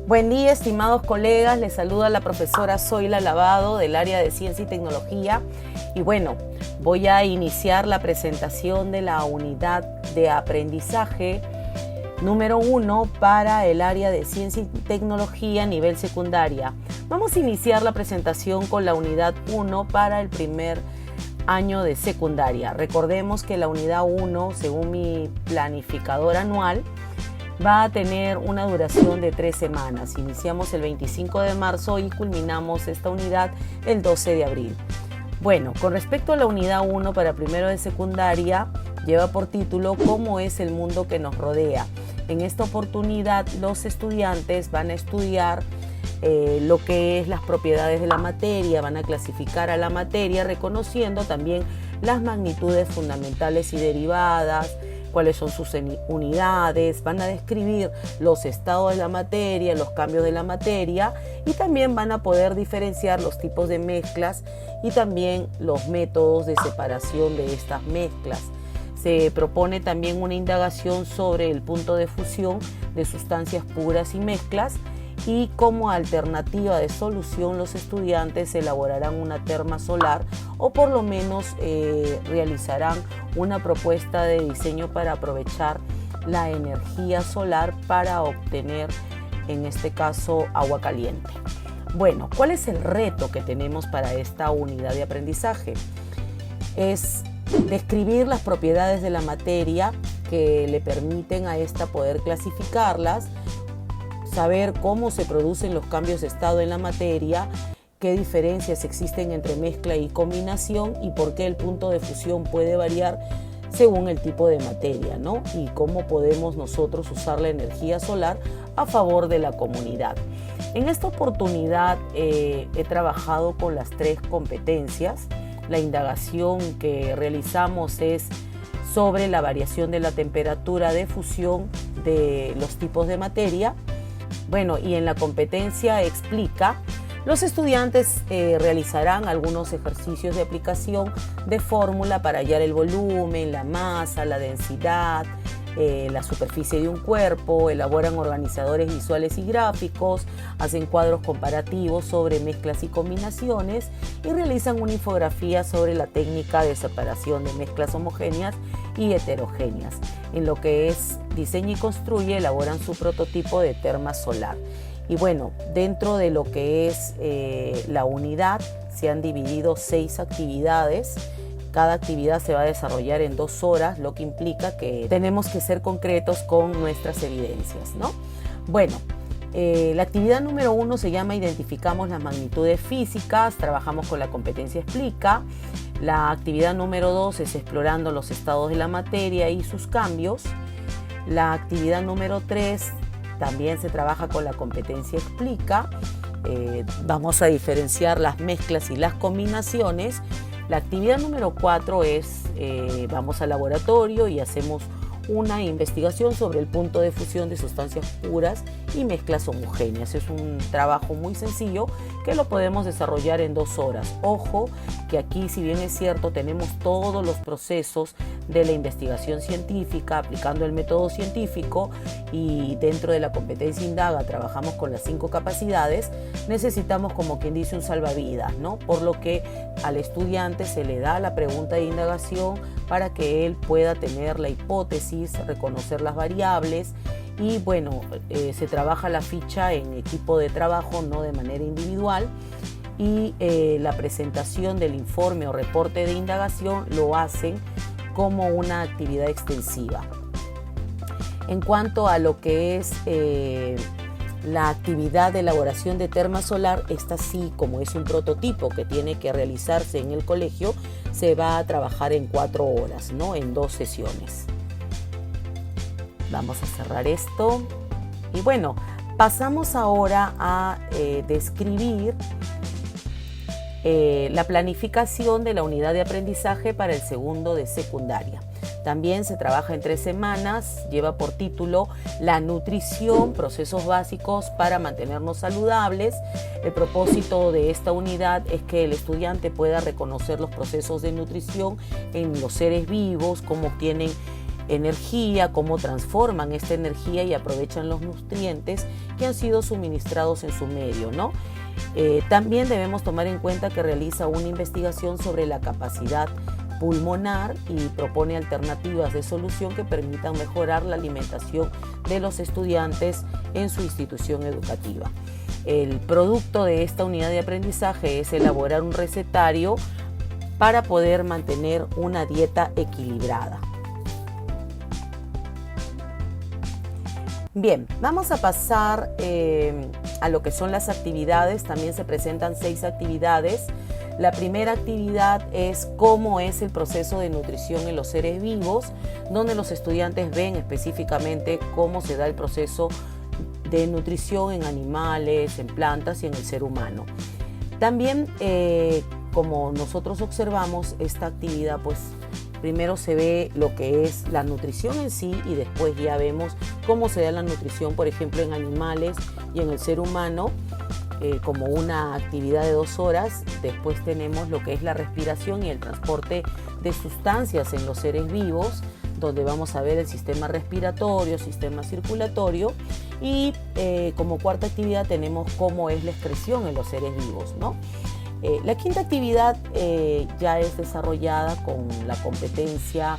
Buen día, estimados colegas. Les saluda la profesora Zoila Lavado del área de Ciencia y Tecnología. Y bueno, voy a iniciar la presentación de la unidad de aprendizaje número 1 para el área de Ciencia y Tecnología a nivel secundaria. Vamos a iniciar la presentación con la unidad 1 para el primer año de secundaria. Recordemos que la unidad 1, según mi planificador anual, va a tener una duración de 3 semanas. Iniciamos el 25 de marzo y culminamos esta unidad el 12 de abril. Bueno, con respecto a la unidad 1 para primero de secundaria, lleva por título ¿Cómo es el mundo que nos rodea? En esta oportunidad, los estudiantes van a estudiar lo que es las propiedades de la materia, van a clasificar a la materia reconociendo también las magnitudes fundamentales y derivadas, cuáles son sus unidades, van a describir los estados de la materia, los cambios de la materia y también van a poder diferenciar los tipos de mezclas y también los métodos de separación de estas mezclas. Se propone también una indagación sobre el punto de fusión de sustancias puras y mezclas y como alternativa de solución los estudiantes elaborarán una terma solar o por lo menos realizarán una propuesta de diseño para aprovechar la energía solar para obtener, en este caso, agua caliente. Bueno, ¿cuál es el reto que tenemos para esta unidad de aprendizaje? Es describir las propiedades de la materia que le permiten a esta poder clasificarlas, saber cómo se producen los cambios de estado en la materia, qué diferencias existen entre mezcla y combinación y por qué el punto de fusión puede variar según el tipo de materia, ¿no? Y cómo podemos nosotros usar la energía solar a favor de la comunidad. En esta oportunidad he trabajado con las 3 competencias. La indagación que realizamos es sobre la variación de la temperatura de fusión de los tipos de materia. Bueno, y en la competencia explica, los estudiantes realizarán algunos ejercicios de aplicación de fórmula para hallar el volumen, la masa, la densidad, la superficie de un cuerpo, elaboran organizadores visuales y gráficos, hacen cuadros comparativos sobre mezclas y combinaciones y realizan una infografía sobre la técnica de separación de mezclas homogéneas y heterogéneas. En lo que es diseño y construye, elaboran su prototipo de terma solar. Y bueno, dentro de lo que es la unidad se han dividido 6 actividades. Cada actividad se va a desarrollar en 2 horas, lo que implica que tenemos que ser concretos con nuestras evidencias, ¿no? Bueno, la actividad número 1 se llama Identificamos las magnitudes físicas, trabajamos con la competencia Explica. La actividad número 2 es Explorando los estados de la materia y sus cambios. La actividad número 3 también se trabaja con la competencia Explica. Vamos a diferenciar las mezclas y las combinaciones. La actividad número 4 es vamos al laboratorio y hacemos una investigación sobre el punto de fusión de sustancias puras y mezclas homogéneas. Es un trabajo muy sencillo que lo podemos desarrollar en 2 horas. Ojo que aquí, si bien es cierto, tenemos todos los procesos de la investigación científica aplicando el método científico y dentro de la competencia Indaga trabajamos con las 5 capacidades, necesitamos, como quien dice, un salvavidas, ¿no? Por lo que al estudiante se le da la pregunta de indagación para que él pueda tener la hipótesis, reconocer las variables y bueno, se trabaja la ficha en equipo de trabajo, no de manera individual y la presentación del informe o reporte de indagación lo hacen como una actividad extensiva. En cuanto a lo que es la actividad de elaboración de terma solar, esta sí, como es un prototipo que tiene que realizarse en el colegio, se va a trabajar en 4 horas, ¿no? En 2 sesiones. Vamos a cerrar esto. Y bueno, pasamos ahora a describir la planificación de la unidad de aprendizaje para el segundo de secundaria. También se trabaja en 3 semanas, lleva por título La nutrición, procesos básicos para mantenernos saludables. El propósito de esta unidad es que el estudiante pueda reconocer los procesos de nutrición en los seres vivos, cómo obtienen energía, cómo transforman esta energía y aprovechan los nutrientes que han sido suministrados en su medio, ¿no? También debemos tomar en cuenta que realiza una investigación sobre la capacidad pulmonar y propone alternativas de solución que permitan mejorar la alimentación de los estudiantes en su institución educativa. El producto de esta unidad de aprendizaje es elaborar un recetario para poder mantener una dieta equilibrada. Bien, vamos a pasar a lo que son las actividades. También se presentan 6 actividades. La primera actividad es cómo es el proceso de nutrición en los seres vivos, donde los estudiantes ven específicamente cómo se da el proceso de nutrición en animales, en plantas y en el ser humano. También, como nosotros observamos esta actividad, pues primero se ve lo que es la nutrición en sí y después ya vemos cómo se da la nutrición, por ejemplo, en animales y en el ser humano, como una actividad de 2 horas. Después tenemos lo que es la respiración y el transporte de sustancias en los seres vivos, donde vamos a ver el sistema respiratorio, sistema circulatorio y como cuarta actividad tenemos cómo es la excreción en los seres vivos, ¿no? La quinta actividad ya es desarrollada con la competencia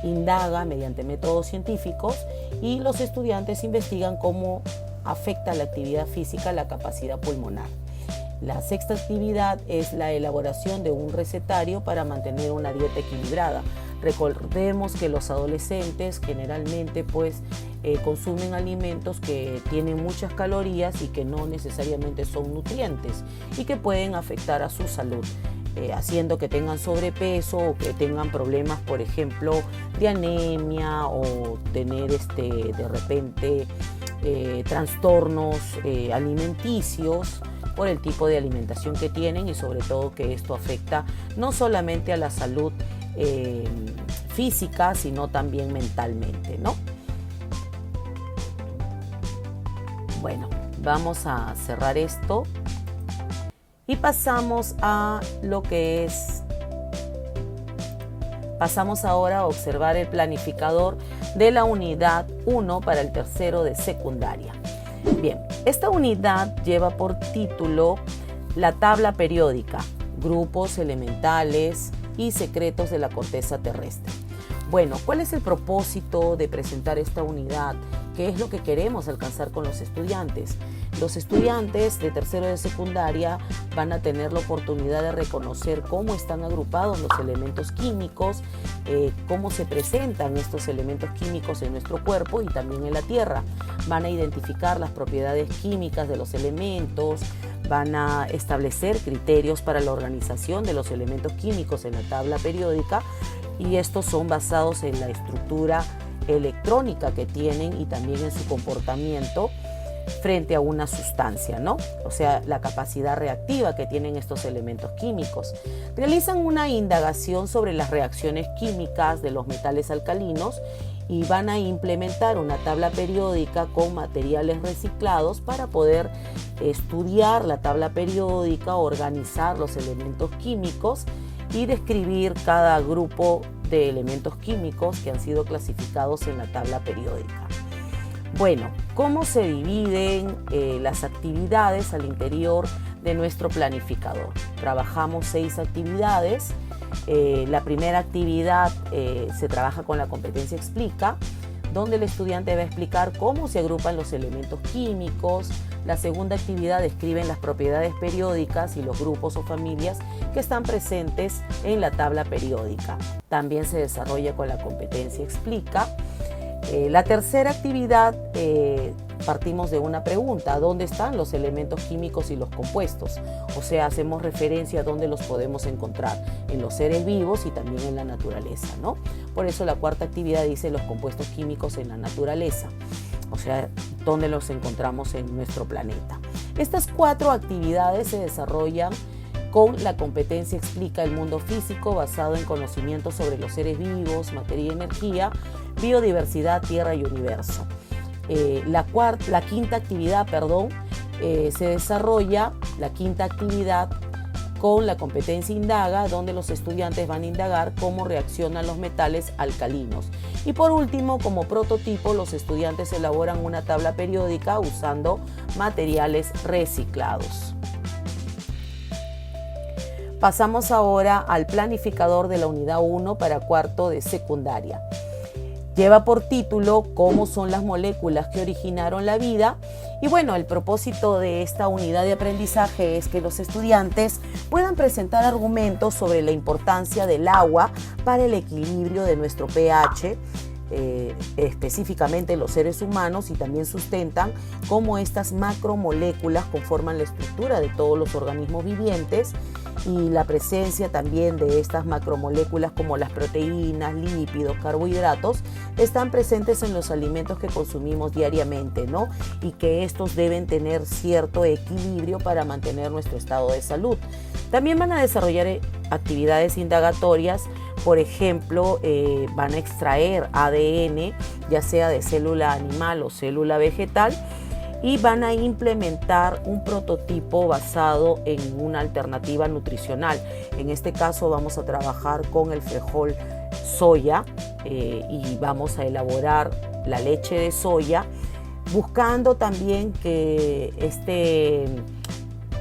indaga mediante métodos científicos y los estudiantes investigan cómo afecta la actividad física la capacidad pulmonar. La sexta actividad es la elaboración de un recetario para mantener una dieta equilibrada. Recordemos que los adolescentes generalmente consumen alimentos que tienen muchas calorías y que no necesariamente son nutrientes y que pueden afectar a su salud, haciendo que tengan sobrepeso o que tengan problemas, por ejemplo, de anemia o tener de repente trastornos alimenticios por el tipo de alimentación que tienen y sobre todo que esto afecta no solamente a la salud física, sino también mentalmente, ¿no? Bueno, vamos a cerrar esto y pasamos a lo que es, pasamos ahora a observar el planificador de la unidad 1 para el tercero de secundaria. Bien, esta unidad lleva por título la tabla periódica, grupos elementales y secretos de la corteza terrestre. Bueno, ¿cuál es el propósito de presentar esta unidad? ¿Qué es lo que queremos alcanzar con los estudiantes? Los estudiantes de tercero de secundaria van a tener la oportunidad de reconocer cómo están agrupados los elementos químicos, cómo se presentan estos elementos químicos en nuestro cuerpo y también en la tierra. Van a identificar las propiedades químicas de los elementos, van a establecer criterios para la organización de los elementos químicos en la tabla periódica y estos son basados en la estructura electrónica que tienen y también en su comportamiento frente a una sustancia, ¿no? O sea, la capacidad reactiva que tienen estos elementos químicos. Realizan una indagación sobre las reacciones químicas de los metales alcalinos y van a implementar una tabla periódica con materiales reciclados para poder estudiar la tabla periódica, organizar los elementos químicos y describir cada grupo de elementos químicos que han sido clasificados en la tabla periódica. Bueno, ¿cómo se dividen las actividades al interior de nuestro planificador? Trabajamos 6 actividades. La primera actividad se trabaja con la competencia explica, donde el estudiante va a explicar cómo se agrupan los elementos químicos. La segunda actividad describe las propiedades periódicas y los grupos o familias que están presentes en la tabla periódica. También se desarrolla con la competencia explica. La tercera actividad partimos de una pregunta: ¿dónde están los elementos químicos y los compuestos? O sea, hacemos referencia a dónde los podemos encontrar en los seres vivos y también en la naturaleza, ¿no? Por eso la cuarta actividad dice los compuestos químicos en la naturaleza, o sea, dónde los encontramos en nuestro planeta. Estas 4 actividades se desarrollan con la competencia explica el mundo físico basado en conocimientos sobre los seres vivos, materia y energía, biodiversidad, tierra y universo. La quinta actividad, se desarrolla la quinta actividad con la competencia indaga, donde los estudiantes van a indagar cómo reaccionan los metales alcalinos. Y por último, como prototipo, los estudiantes elaboran una tabla periódica usando materiales reciclados. Pasamos ahora al planificador de la unidad 1 para cuarto de secundaria. Lleva por título ¿Cómo son las moléculas que originaron la vida? Y bueno, el propósito de esta unidad de aprendizaje es que los estudiantes puedan presentar argumentos sobre la importancia del agua para el equilibrio de nuestro pH, específicamente los seres humanos, y también sustentan cómo estas macromoléculas conforman la estructura de todos los organismos vivientes, y la presencia también de estas macromoléculas como las proteínas, lípidos, carbohidratos están presentes en los alimentos que consumimos diariamente, ¿no? Y que estos deben tener cierto equilibrio para mantener nuestro estado de salud. También van a desarrollar actividades indagatorias. Por ejemplo, van a extraer ADN, ya sea de célula animal o célula vegetal, y van a implementar un prototipo basado en una alternativa nutricional. En este caso vamos a trabajar con el frijol soya y vamos a elaborar la leche de soya, buscando también que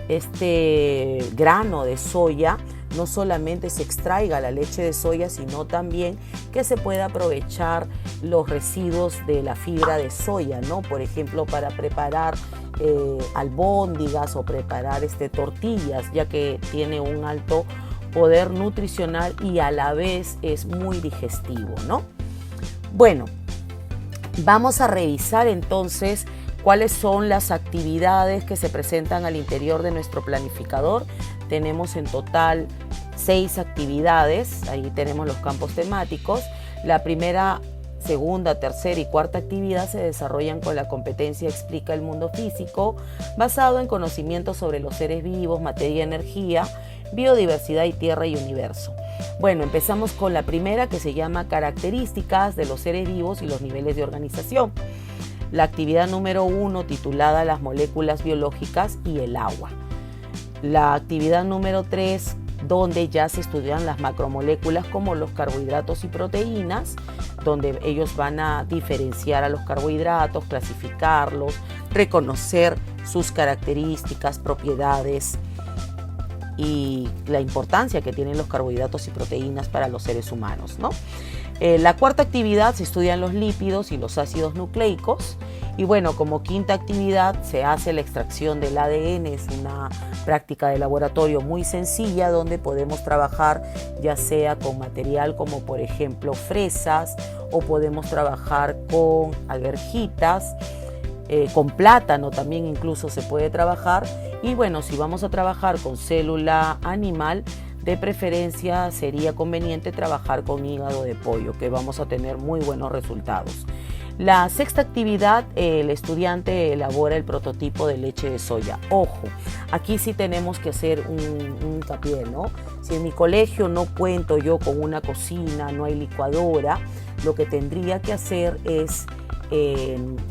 este grano de soya no solamente se extraiga la leche de soya, sino también que se pueda aprovechar los residuos de la fibra de soya, ¿no? Por ejemplo, para preparar albóndigas o preparar tortillas, ya que tiene un alto poder nutricional y a la vez es muy digestivo, ¿no? Bueno, vamos a revisar entonces cuáles son las actividades que se presentan al interior de nuestro planificador. Tenemos en total 6 actividades, ahí tenemos los campos temáticos. La primera, segunda, tercera y cuarta actividad se desarrollan con la competencia Explica el mundo físico, basado en conocimientos sobre los seres vivos, materia y energía, biodiversidad y tierra y universo. Bueno, empezamos con la primera, que se llama Características de los seres vivos y los niveles de organización. La actividad número 1, titulada Las moléculas biológicas y el agua. La actividad número 3, donde ya se estudian las macromoléculas como los carbohidratos y proteínas, donde ellos van a diferenciar a los carbohidratos, clasificarlos, reconocer sus características, propiedades y la importancia que tienen los carbohidratos y proteínas para los seres humanos, ¿no? La cuarta actividad se estudian los lípidos y los ácidos nucleicos. Y bueno, como quinta actividad se hace la extracción del ADN. Es una práctica de laboratorio muy sencilla donde podemos trabajar ya sea con material como por ejemplo fresas, o podemos trabajar con alverjitas, con plátano también incluso se puede trabajar. Y bueno, si vamos a trabajar con célula animal, de preferencia sería conveniente trabajar con hígado de pollo, que vamos a tener muy buenos resultados. La sexta actividad, el estudiante elabora el prototipo de leche de soya. Ojo, aquí sí tenemos que hacer un hincapié, ¿no? Si en mi colegio no cuento yo con una cocina, no hay licuadora, lo que tendría que hacer es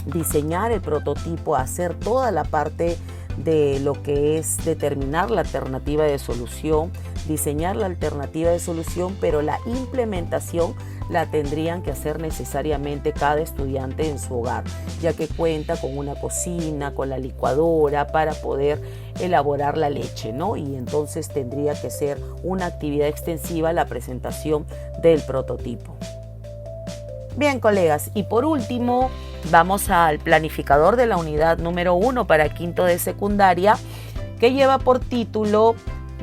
diseñar el prototipo, hacer toda la parte de lo que es determinar la alternativa de solución, diseñar la alternativa de solución, pero la implementación la tendrían que hacer necesariamente cada estudiante en su hogar, ya que cuenta con una cocina, con la licuadora para poder elaborar la leche, ¿no? Y entonces tendría que ser una actividad extensiva la presentación del prototipo. Bien, colegas, y por último vamos al planificador de la unidad número 1 para quinto de secundaria, que lleva por título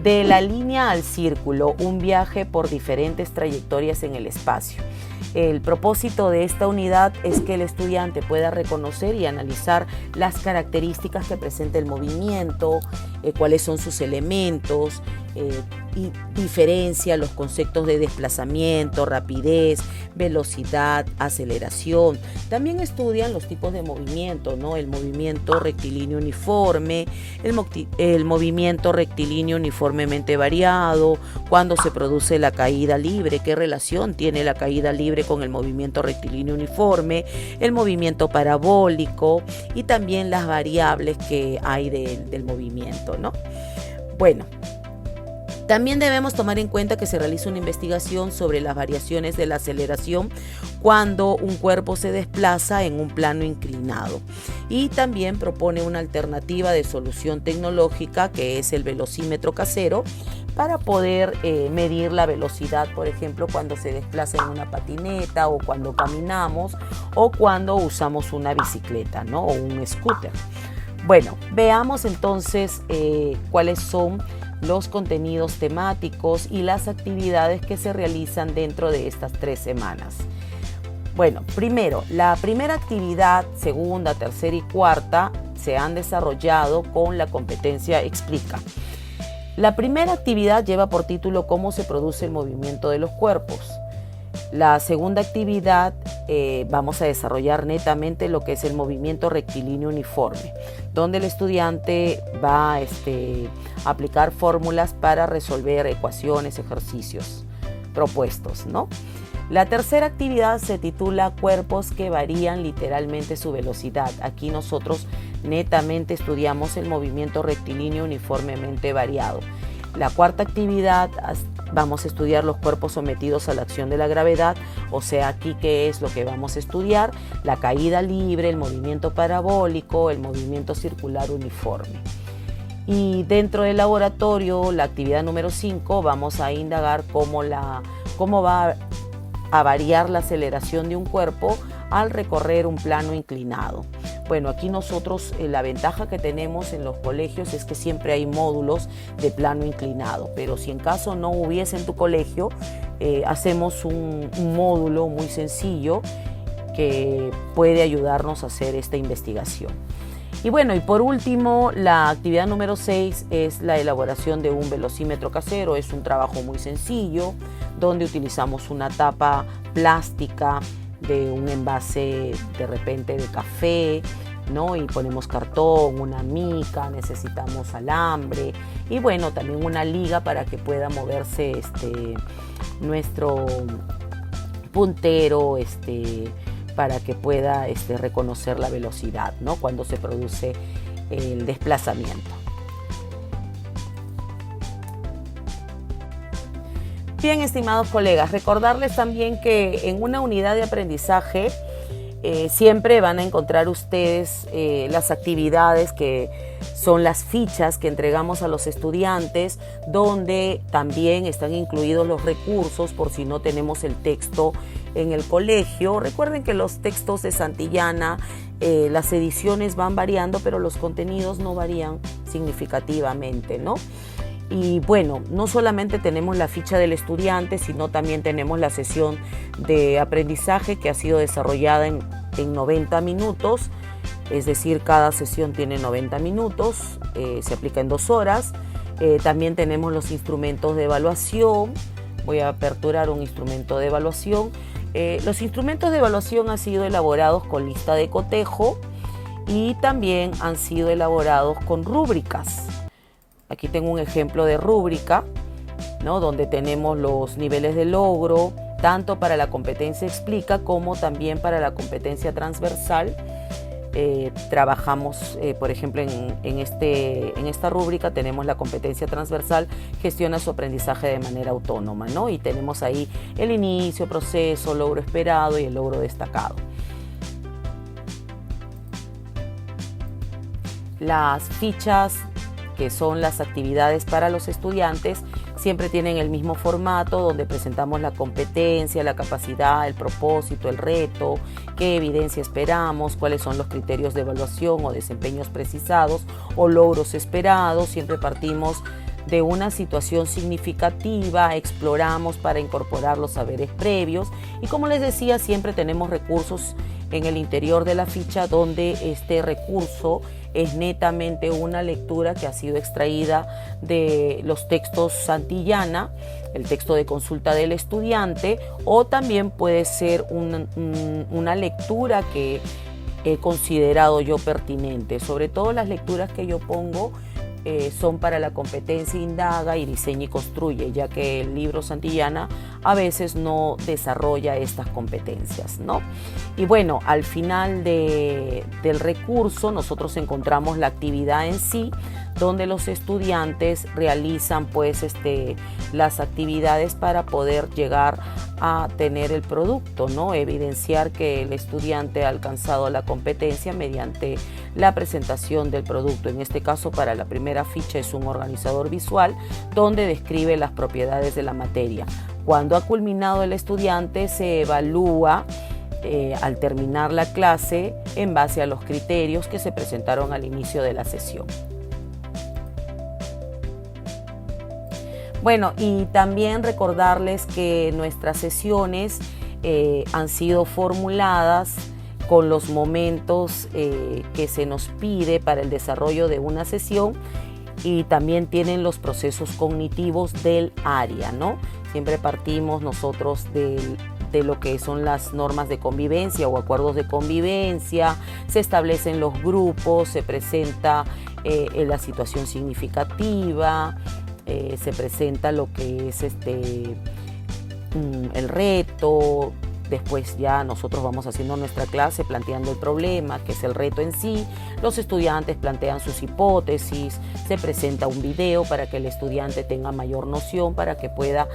De la línea al círculo, un viaje por diferentes trayectorias en el espacio. El propósito de esta unidad es que el estudiante pueda reconocer y analizar las características que presenta el movimiento, cuáles son sus elementos, y diferencia los conceptos de desplazamiento, rapidez, velocidad, aceleración. También estudian los tipos de movimiento, ¿no? El movimiento rectilíneo uniforme, el movimiento rectilíneo uniformemente variado, cuando se produce la caída libre, qué relación tiene la caída libre con el movimiento rectilíneo uniforme, el movimiento parabólico y también las variables que hay del movimiento, ¿no? Bueno, También debemos tomar en cuenta que se realiza una investigación sobre las variaciones de la aceleración cuando un cuerpo se desplaza en un plano inclinado, y también propone una alternativa de solución tecnológica que es el velocímetro casero para poder medir la velocidad, por ejemplo, cuando se desplaza en una patineta o cuando caminamos o cuando usamos una bicicleta, ¿no? O un scooter. Bueno, veamos entonces cuáles son los contenidos temáticos y las actividades que se realizan dentro de estas 3 semanas. Bueno, primero, la primera actividad, segunda, tercera y cuarta se han desarrollado con la competencia Explica. La primera actividad lleva por título Cómo se produce el movimiento de los cuerpos. La segunda actividad vamos a desarrollar netamente lo que es el movimiento rectilíneo uniforme, donde el estudiante va a aplicar fórmulas para resolver ecuaciones, ejercicios propuestos, ¿no? La tercera actividad se titula Cuerpos que varían literalmente su velocidad. Aquí nosotros netamente estudiamos el movimiento rectilíneo uniformemente variado. La cuarta actividad vamos a estudiar los cuerpos sometidos a la acción de la gravedad, o sea, aquí qué es lo que vamos a estudiar: la caída libre, el movimiento parabólico, el movimiento circular uniforme. Y dentro del laboratorio, la actividad número 5, vamos a indagar cómo va a variar la aceleración de un cuerpo al recorrer un plano inclinado. Bueno, aquí nosotros la ventaja que tenemos en los colegios es que siempre hay módulos de plano inclinado, pero si en caso no hubiese en tu colegio, hacemos un módulo muy sencillo que puede ayudarnos a hacer esta investigación. Y bueno, y por último, la actividad número 6 es la elaboración de un velocímetro casero. Es un trabajo muy sencillo donde utilizamos una tapa plástica de un envase de repente de café, ¿no? Y ponemos cartón, una mica, necesitamos alambre y bueno, también una liga para que pueda moverse nuestro puntero, para que pueda reconocer la velocidad, ¿no? Cuando se produce el desplazamiento. Bien, estimados colegas, recordarles también que en una unidad de aprendizaje siempre van a encontrar ustedes las actividades que son las fichas que entregamos a los estudiantes, donde también están incluidos los recursos por si no tenemos el texto en el colegio. Recuerden que los textos de Santillana, las ediciones van variando, pero los contenidos no varían significativamente, ¿no? Y bueno, no solamente tenemos la ficha del estudiante, sino también tenemos la sesión de aprendizaje que ha sido desarrollada en 90 minutos, es decir, cada sesión tiene 90 minutos, se aplica en 2 horas. También tenemos los instrumentos de evaluación. Voy a aperturar un instrumento de evaluación. Los instrumentos de evaluación han sido elaborados con lista de cotejo y también han sido elaborados con rúbricas. Aquí tengo un ejemplo de rúbrica, ¿no? Donde tenemos los niveles de logro, tanto para la competencia Explica como también para la competencia transversal. Trabajamos, por ejemplo, en esta rúbrica tenemos la competencia transversal, gestiona su aprendizaje de manera autónoma, ¿no? Y tenemos ahí el inicio, proceso, logro esperado y el logro destacado. Las fichas, que son las actividades para los estudiantes, siempre tienen el mismo formato, donde presentamos la competencia, la capacidad, el propósito, el reto, qué evidencia esperamos, cuáles son los criterios de evaluación o desempeños precisados o logros esperados. Siempre partimos de una situación significativa, exploramos para incorporar los saberes previos y, como les decía, siempre tenemos recursos en el interior de la ficha, donde este recurso es netamente una lectura que ha sido extraída de los textos Santillana, el texto de consulta del estudiante, o también puede ser una lectura que he considerado yo pertinente. Sobre todo las lecturas que yo pongo son para la competencia indaga y diseña y construye, ya que el libro Santillana a veces no desarrolla estas competencias, ¿no? Y bueno, al final del recurso nosotros encontramos la actividad en sí, donde los estudiantes realizan pues las actividades para poder llegar a tener el producto, ¿no? Evidenciar que el estudiante ha alcanzado la competencia mediante la presentación del producto. En este caso, para la primera ficha es un organizador visual donde describe las propiedades de la materia. Cuando ha culminado el estudiante, se evalúa al terminar la clase en base a los criterios que se presentaron al inicio de la sesión. Bueno, y también recordarles que nuestras sesiones han sido formuladas con los momentos que se nos pide para el desarrollo de una sesión, y también tienen los procesos cognitivos del área, ¿no? Siempre partimos nosotros de lo que son las normas de convivencia o acuerdos de convivencia, se establecen los grupos, se presenta la situación significativa, se presenta lo que es el reto. Después ya nosotros vamos haciendo nuestra clase planteando el problema, que es el reto en sí. Los estudiantes plantean sus hipótesis, se presenta un video para que el estudiante tenga mayor noción, para que pueda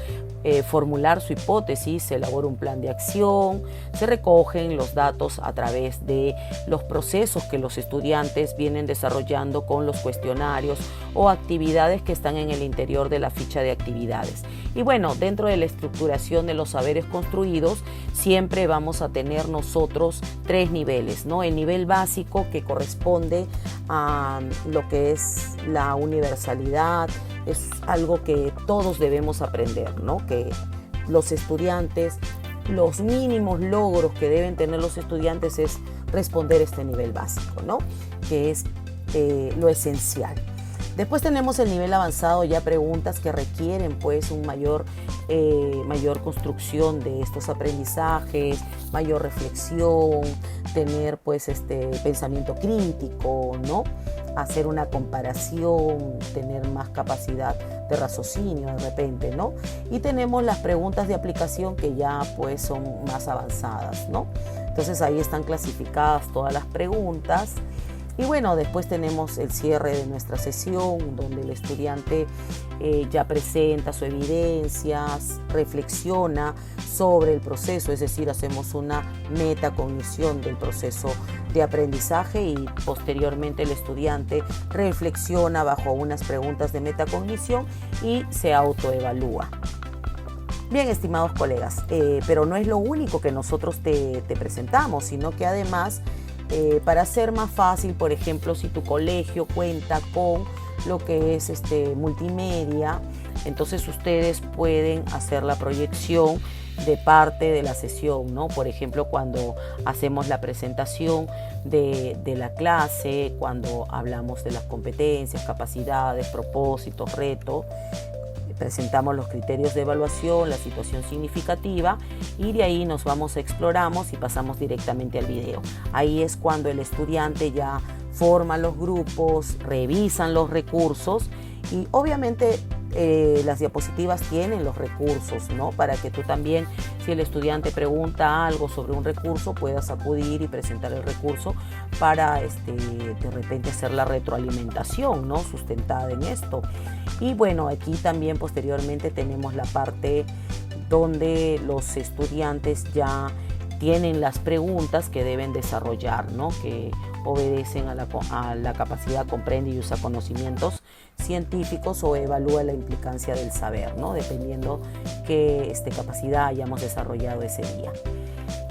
formular su hipótesis, se elabora un plan de acción, se recogen los datos a través de los procesos que los estudiantes vienen desarrollando con los cuestionarios o actividades que están en el interior de la ficha de actividades. Y bueno, dentro de la estructuración de los saberes construidos, siempre vamos a tener nosotros 3 niveles, ¿no? El nivel básico, que corresponde a lo que es la universalidad, es algo que todos debemos aprender, ¿no? Que los estudiantes, los mínimos logros que deben tener los estudiantes es responder este nivel básico, ¿no? Que es lo esencial. Después tenemos el nivel avanzado, ya preguntas que requieren pues un mayor construcción de estos aprendizajes, mayor reflexión, tener pues pensamiento crítico, ¿no? Hacer una comparación, tener más capacidad de raciocinio de repente, ¿no? Y tenemos las preguntas de aplicación, que ya pues son más avanzadas, ¿no? Entonces ahí están clasificadas todas las preguntas. Y bueno, después tenemos el cierre de nuestra sesión, donde el estudiante ya presenta su evidencia, reflexiona sobre el proceso, es decir, hacemos una metacognición del proceso de aprendizaje, y posteriormente el estudiante reflexiona bajo unas preguntas de metacognición y se autoevalúa. Bien, estimados colegas, pero no es lo único que nosotros te presentamos, sino que además, para hacer más fácil, por ejemplo, si tu colegio cuenta con lo que es multimedia, entonces ustedes pueden hacer la proyección de parte de la sesión, ¿no? Por ejemplo, cuando hacemos la presentación de la clase, cuando hablamos de las competencias, capacidades, propósitos, retos, presentamos los criterios de evaluación, la situación significativa, y de ahí nos vamos, exploramos y pasamos directamente al video. Ahí es cuando el estudiante ya forma los grupos, revisan los recursos, y obviamente las diapositivas tienen los recursos, ¿no? Para que tú también, si el estudiante pregunta algo sobre un recurso, puedas acudir y presentar el recurso para de repente hacer la retroalimentación, ¿no? Sustentada en esto. Y bueno, aquí también posteriormente tenemos la parte donde los estudiantes ya tienen las preguntas que deben desarrollar, ¿no? Que obedecen a la capacidad, comprende y usa conocimientos científicos o evalúa la implicancia del saber, ¿no? Dependiendo qué capacidad hayamos desarrollado ese día.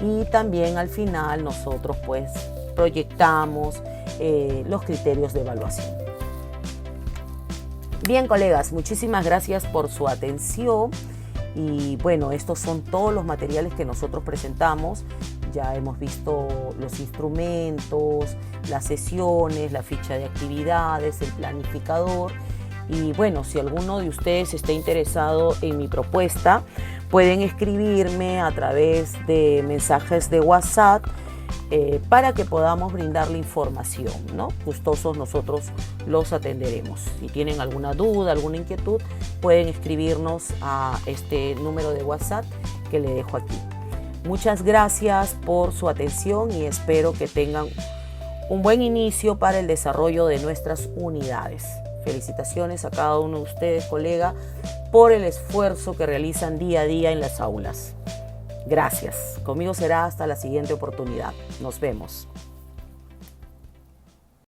Y también al final nosotros pues proyectamos los criterios de evaluación. Bien, colegas, muchísimas gracias por su atención. Y bueno, estos son todos los materiales que nosotros presentamos. Ya hemos visto los instrumentos, las sesiones, la ficha de actividades, el planificador. Y bueno, si alguno de ustedes está interesado en mi propuesta, pueden escribirme a través de mensajes de WhatsApp para que podamos brindarle información, ¿no? Gustosos nosotros los atenderemos. Si tienen alguna duda, alguna inquietud, pueden escribirnos a este número de WhatsApp que le dejo aquí. Muchas gracias por su atención y espero que tengan un buen inicio para el desarrollo de nuestras unidades. Felicitaciones a cada uno de ustedes, colega, por el esfuerzo que realizan día a día en las aulas. Gracias. Conmigo será hasta la siguiente oportunidad. Nos vemos.